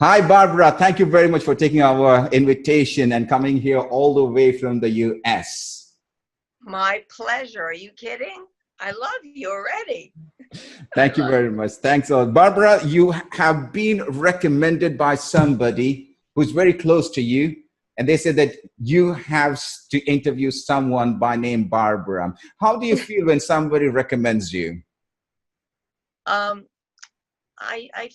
Hi, Barbara. Thank you very much for taking our invitation and coming here all the way from the US. My pleasure. Are you kidding? I love you already. Thank you very much. Thanks a lot. Barbara, you have been recommended by somebody who's very close to you, and they said that you have to interview someone by name Barbara. How do you feel when somebody recommends you? Um, I, I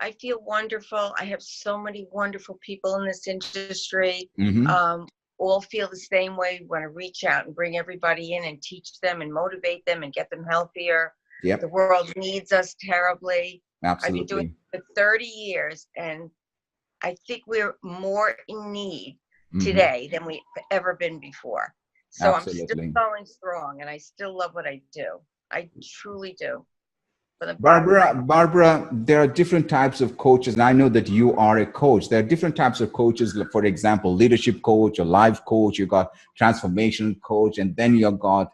I feel wonderful. I have so many wonderful people in this industry. Mm-hmm. Um, all feel the same way. Want to reach out and bring everybody in and teach them and motivate them and get them healthier. The Yep, world needs us terribly. I've been doing absolutely. it for 30 years, and I think we're more in need Mm-hmm. today than we've ever been before. So I'm still Absolutely. going strong, and I still love what I do. I truly do. For the bottom Barbara, line. Barbara, there are different types of coaches, and I know that you are a coach. There are different types of coaches. Like, for example, leadership coach, a life coach. You got transformational coach, and then you got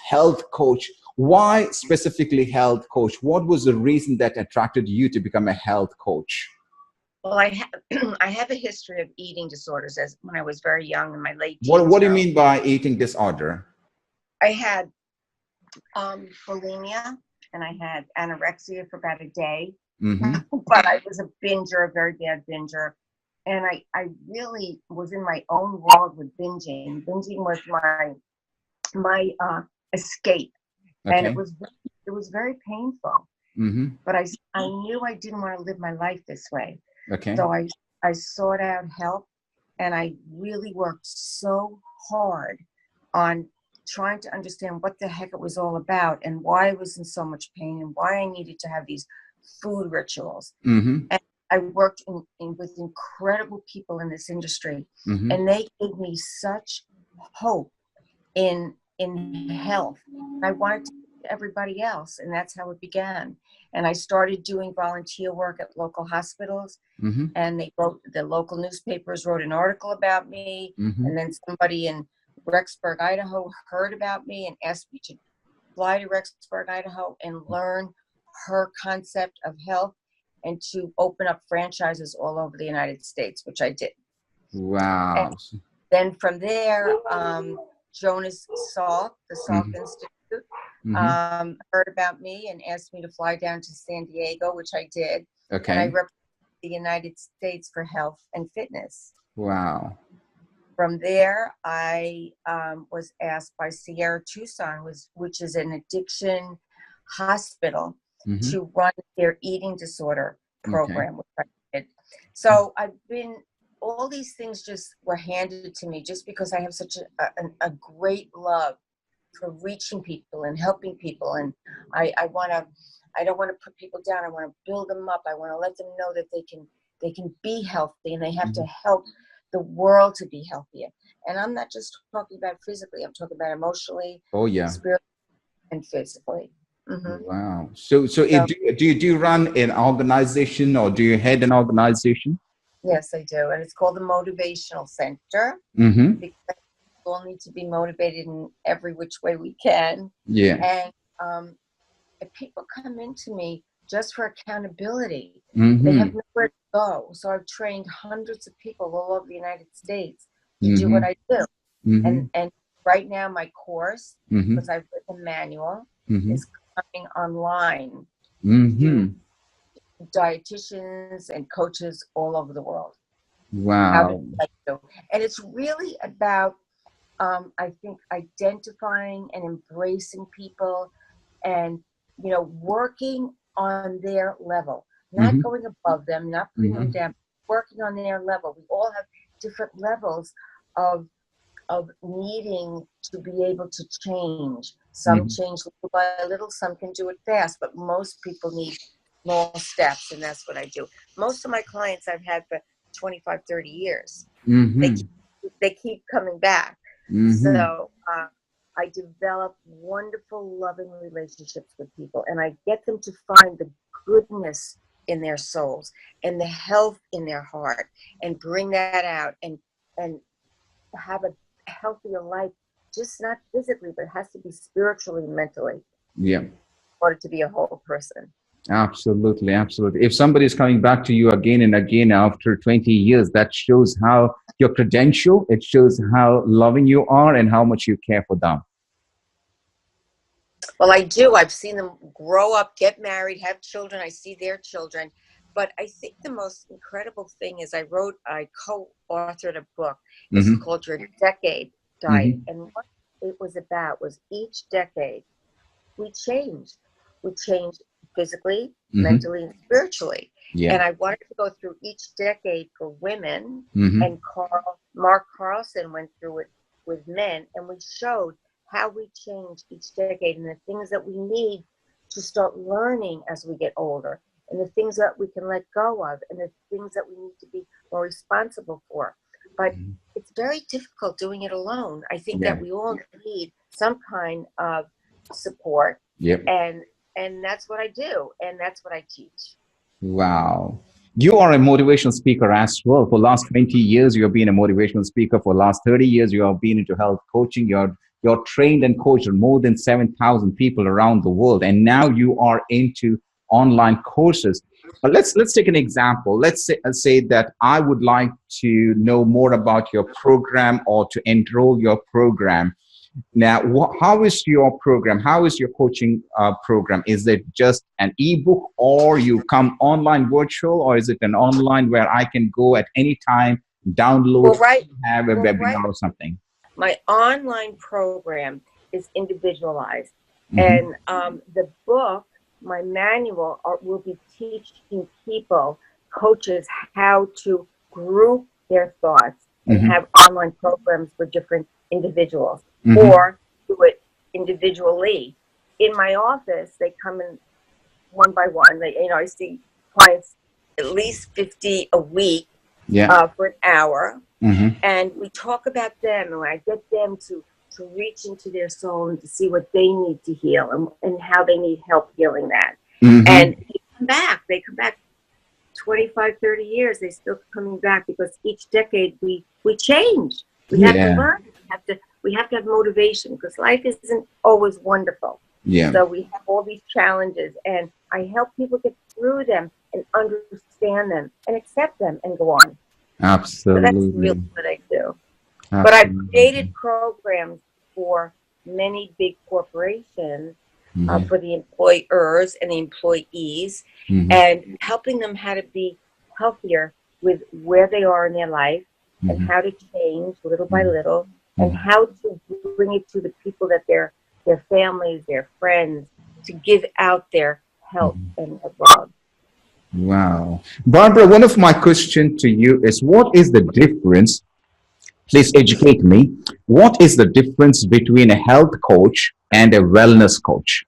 health coach. Why specifically health coach? What was the reason that attracted you to become a health coach? Well, I have I have a history of eating disorders as when I was very young in my late What teens. do you mean by eating disorder? I had bulimia and I had anorexia for about a day, Mm-hmm. but I was a binger, a very bad binger. And I really was in my own world with binging. Binging was my escape, and Okay. it was very painful. Mm-hmm. But I knew I didn't want to live my life this way, Okay. so I sought out help, and I really worked so hard on trying to understand what the heck it was all about and why I was in so much pain and why I needed to have these food rituals. Mm-hmm. And I worked with incredible people in this industry, Mm-hmm. and they gave me such hope in health. I wanted to teach everybody else, and that's how it began. And I started doing volunteer work at local hospitals, Mm-hmm. and the local newspapers wrote an article about me, Mm-hmm. and then somebody in Rexburg, Idaho heard about me and asked me to fly to Rexburg, Idaho and learn her concept of health and to open up franchises all over the United States, which I did. And Wow. then from there, Jonas Salk, the Salk Mm-hmm. Institute, Mm-hmm. heard about me and asked me to fly down to San Diego, which I did. And I Okay. represented the United States for health and fitness. Wow. From there, I was asked by Sierra Tucson, which is an addiction hospital, Mm-hmm. to run their eating disorder Okay. program, which I did. So all these things just were handed to me just because I have such a great love for reaching people and helping people. And I don't want to put people down. I want to build them up. I want to let them know that they can be healthy and they have to Mhm. help the world to be healthier. And I'm not just talking about physically, I'm talking about emotionally, Oh yeah. spiritually, and physically. Mm-hmm. Wow. So So do you run an organization or do you head an organization? yes, I do. And it's called the Motivational Center Mm-hmm. because we all need to be motivated in every which way we can. Yeah. And if people come into me just for accountability, they have Mm-hmm. nowhere to go. So I've trained hundreds of people all over the United States to do Mm-hmm. what I do. Mm-hmm. And right now my course, Mm-hmm. because I've written a manual, Mm-hmm. is coming online to Mm-hmm. dietitians and coaches all over the world. How to Wow. do what I do. And it's really about I think identifying and embracing people and working on their level, not Mm-hmm. going above them, not putting them Mm-hmm. down, working on their level. We all have different levels of needing to be able to change. Some Mm-hmm. change little by little, some can do it fast, but most people need small steps, and that's what I do. Most of my clients I've had for 25, 30 years. They Mm-hmm. keep, they keep coming back. Mm-hmm. So I develop wonderful, loving relationships with people, and I get them to find the goodness in their souls and the health in their heart, and bring that out and have a healthier life, just not physically, but it has to be spiritually and mentally Yeah. in order to be a whole person. Absolutely, absolutely. If somebody is coming back to you again and again after 20 years, that shows how your credential, it shows how loving you are and how much you care for them. Well, I do. I've seen them grow up, get married, have children. I see their children. But I think the most incredible thing is I co-authored a book. It's Hmm. called Your Decade Diet. Hmm. And what it was about was each decade we changed. We changed physically, Hmm. mentally, and spiritually. Yeah. And I wanted to go through each decade for women, Hmm. and Mark Carlson went through it with men, and we showed how we change each decade and the things that we need to start learning as we get older, and the things that we can let go of, and the things that we need to be more responsible for. But it's very difficult doing it alone. I think Yeah. that we all need some kind of support, Yep. and that's what I do, and that's what I teach. Wow. You are a motivational speaker as well. For last 20 years, you have been a motivational speaker. For last 30 years, you have been into health coaching. You're trained and coached more than 7,000 people around the world. And now you are into online courses. Let's take an example. Let's say that I would like to know more about your program or to enroll your program. Now, how is your program? How is your coaching program? Is it just an ebook, or you come online virtual, or is it an online where I can go at any time, download, Well, right. have a Well, right. webinar or something? My online program is individualized, Hmm. and the book, my manual, will be teaching people, coaches, how to group their thoughts and Hmm. have online programs for different individuals, Hmm. or do it individually. In my office, they come in one by one. I see clients at least 50 a week, Yeah. for an hour, Hmm. and we talk about them, and I get them to reach into their soul and to see what they need to heal, and how they need help healing that. And Hmm. they come back 25, 30 years, they still coming back, because each decade we change. We have to Yeah. learn. We have to have motivation, because life isn't always wonderful. Yeah. So we have all these challenges, and I help people get through them and understand them and accept them and go on. So that's really Absolutely. what I do. But I've Absolutely. created programs for many big corporations, Hmm. for the employers and the employees, Hmm. and helping them how to be healthier with where they are in their life, and Hmm. how to change little by Hmm. little, and Hmm. how to bring it to the people that their families, their friends, to give out their help Hmm. and their love. Wow. Barbara, one of my questions to you is, what is the difference? Please educate me. What is the difference between a health coach and a wellness coach?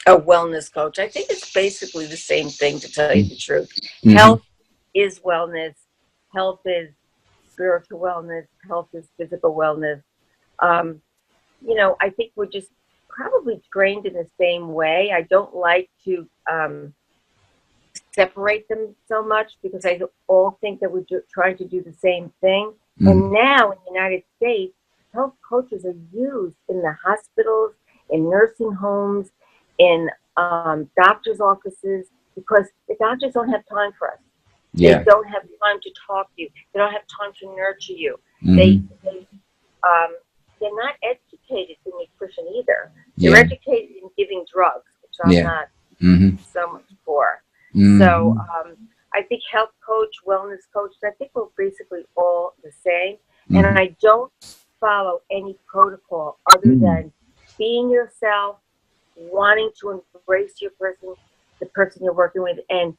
A wellness coach. I think it's basically the same thing, to tell you the truth. Mm-hmm. Health is wellness. Health is spiritual wellness. Health is physical wellness. Um, I think we're just probably trained in the same way. I don't like to separate them so much, because I all think that we're trying to do the same thing. And Mm-hmm. now in the United States, health coaches are used in the hospitals, in nursing homes, in doctors' offices, because the doctors don't have time for us. They Yeah. don't have time to talk to you. They don't have time to nurture you. They, Mm-hmm. they um, they're not educated in nutrition either. They're Yeah. educated in giving drugs, which I'm Yeah. not Mm-hmm. so much for. So Mm-hmm. I think health coach, wellness coach, I think we're basically all the same. And Mm-hmm. I don't follow any protocol other Mm-hmm. than being yourself, wanting to embrace the person you're working with, and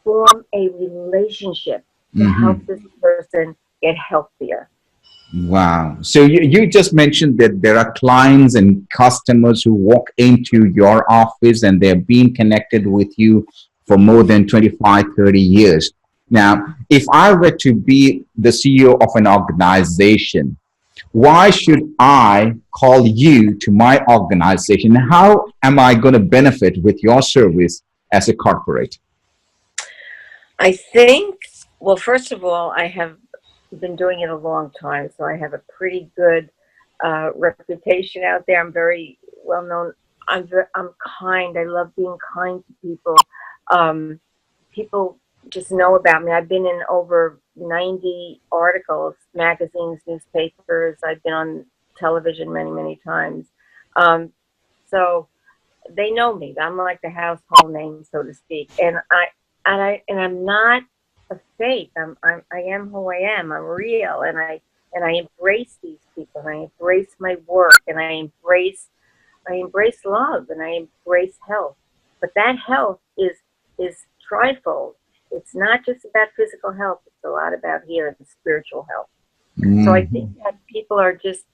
form a relationship to help Mm-hmm. this person get healthier. Wow. So you just mentioned that there are clients and customers who walk into your office and they're being connected with you for more than 25, 30 years. Now, if I were to be the CEO of an organization, why should I call you to my organization? How am I going to benefit with your service as a corporate? I think, well, first of all, I have been doing it a long time, so I have a pretty good reputation out there. I'm very well known I'm kind. I love being kind to people. People just know about me. I've been in over 90 articles, magazines, newspapers. I've been on television many, many times. So they know me. I'm like the household name, so to speak. And I'm not a fake. I am who I am. I'm real, and I embrace these people, and I embrace my work, and I embrace love, and I embrace health. But that health is trifold. It's not just about physical health. It's a lot about here and spiritual health. So I think that people are just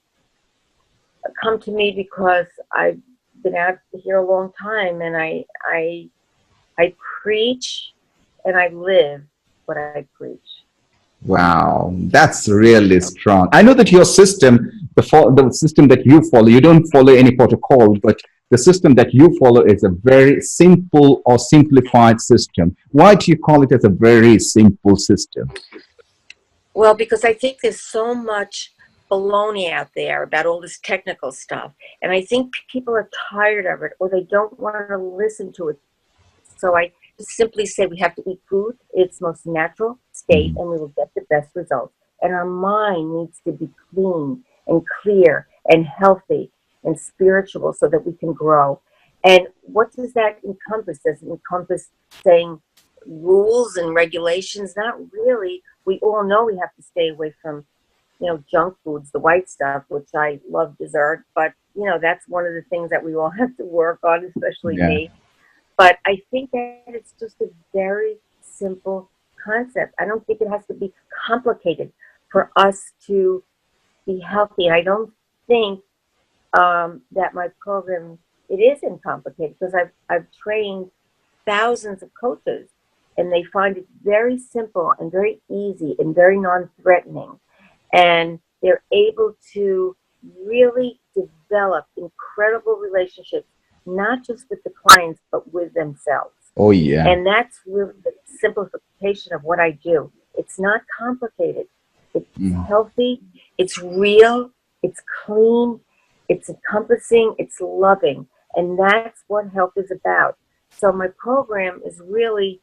come to me because I've been out here a long time, and I preach and I live what I preach. Wow, that's really strong. I know that your system, the system that you follow, you don't follow any protocol, but the system that you follow is a very simple or simplified system. Why do you call it as a very simple system? Well, because I think there's so much baloney out there about all this technical stuff, and I think people are tired of it, or they don't want to listen to it. So I just simply say we have to eat food, its most natural state, and we will get the best results. And our mind needs to be clean and clear and healthy and spiritual so that we can grow. And what does that encompass? Does it encompass saying rules and regulations? Not really. We all know we have to stay away from, junk foods, the white stuff, which I love dessert, but that's one of the things that we all have to work on, especially me. But I think that it's just a very simple concept. I don't think it has to be complicated for us to be healthy. I don't think that my program, it isn't complicated, because I've trained thousands of coaches, and they find it very simple and very easy and very non-threatening. And they're able to really develop incredible relationships, not just with the clients, but with themselves. Oh, yeah. And that's really the simplification of what I do. It's not complicated. It's healthy. It's real. It's clean. It's encompassing. It's loving. And that's what health is about. So my program is really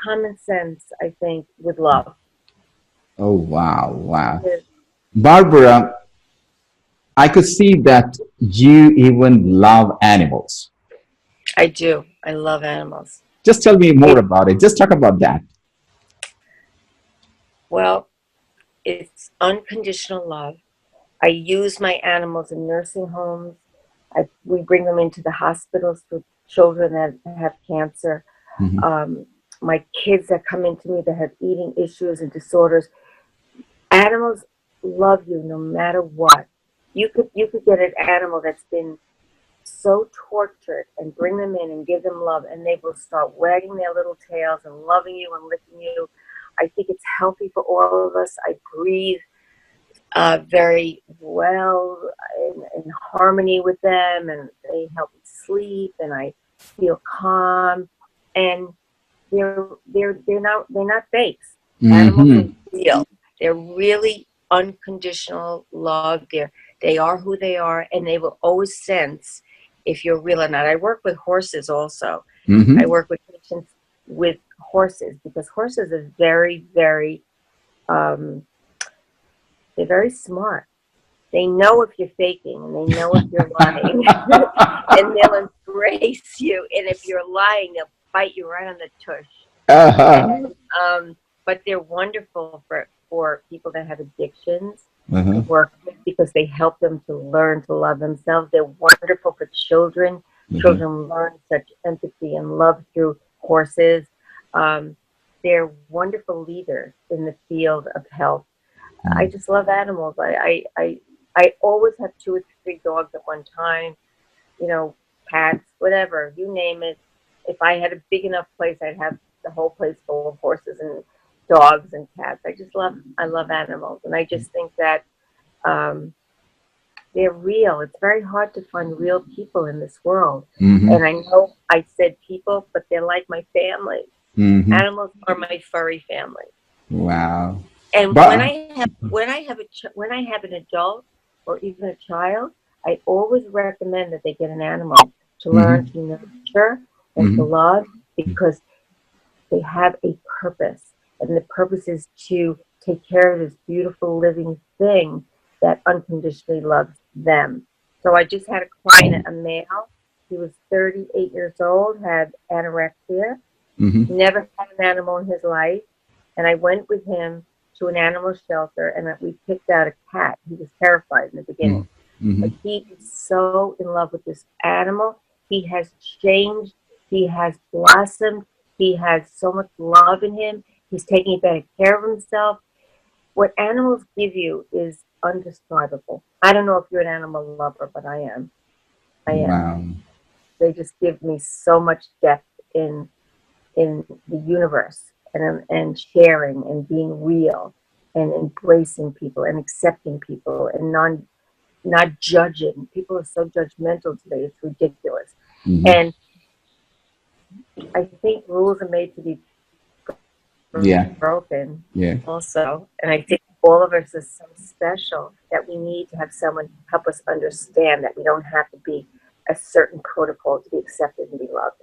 common sense, I think, with love. Oh, wow. Wow. Barbara, I could see that you even love animals. I do. I love animals. Just tell me more about it. Just talk about that. Well, it's unconditional love. I use my animals in nursing homes. We bring them into the hospitals for children that have cancer. My kids that come into me that have eating issues and disorders. Animals love you no matter what. You could get an animal that's been so tortured and bring them in and give them love, and they will start wagging their little tails and loving you and licking you. I think it's healthy for all of us. I breathe very well in harmony with them, and they help me sleep, and I feel calm. And they're not fakes. Animals are real. They're really unconditional love. They are who they are, and they will always sense if you're real or not. I work with horses also. I work with patients with horses, because horses are very, very, they're very smart. They know if you're faking, and they know if you're lying, and they'll embrace you. And if you're lying, they'll bite you right on the tush. And, but they're wonderful for people that have addictions. Work with, because they help them to learn to love themselves. They're wonderful for children. Children learn such empathy and love through horses. They're wonderful leaders in the field of health. I just love animals. I always have 2 or 3 dogs at one time, cats, whatever, you name it. If I had a big enough place, I'd have the whole place full of horses and dogs and cats. I love animals. And I just think that they're real. It's very hard to find real people in this world. And I know I said people, but they're like my family. Animals are my furry family. Wow. And when I have an adult or even a child, I always recommend that they get an animal to learn Mm-hmm. to nurture and to Mm-hmm. love, because they have a purpose. And the purpose is to take care of this beautiful living thing that unconditionally loves them. So I just had a client, a male. He was 38 years old, had anorexia, Mm-hmm. never had an animal in his life. And I went with him to an animal shelter, and we picked out a cat. He was terrified in the beginning. Mm-hmm. But he is so in love with this animal. He has changed. He has blossomed. He has so much love in him. He's taking better care of himself. What animals give you is undescribable. I don't know if you're an animal lover, but I am. I am. Wow. They just give me so much depth in the universe, and sharing and being real and embracing people and accepting people and not judging. People are so judgmental today. It's ridiculous. Mm-hmm. And I think rules are made to be Yeah. broken Yeah. also. And I think all of us is so special that we need to have someone help us understand that we don't have to be a certain protocol to be accepted and be loved.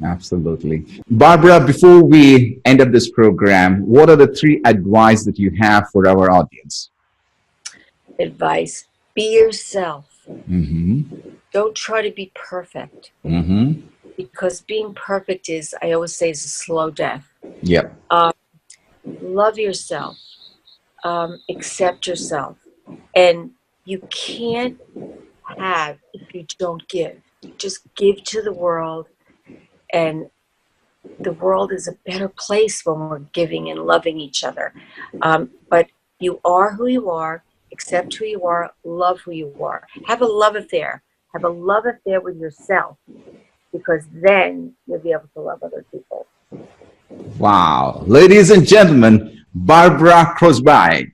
Absolutely. Barbara, before we end up this program, what are the 3 advice that you have for our audience? Advice: be yourself. Mm-hmm. Don't try to be perfect, Mm-hmm. because being perfect is, I always say, is a slow death. Yep. Love yourself, accept yourself, and you can't have if you don't give. Just give to the world, and the world is a better place when we're giving and loving each other. But you are who you are, accept who you are, love who you are. Have a love affair. Have a love affair with yourself, because then you'll be able to love other people. Wow. Ladies and gentlemen, Barbara Crosby.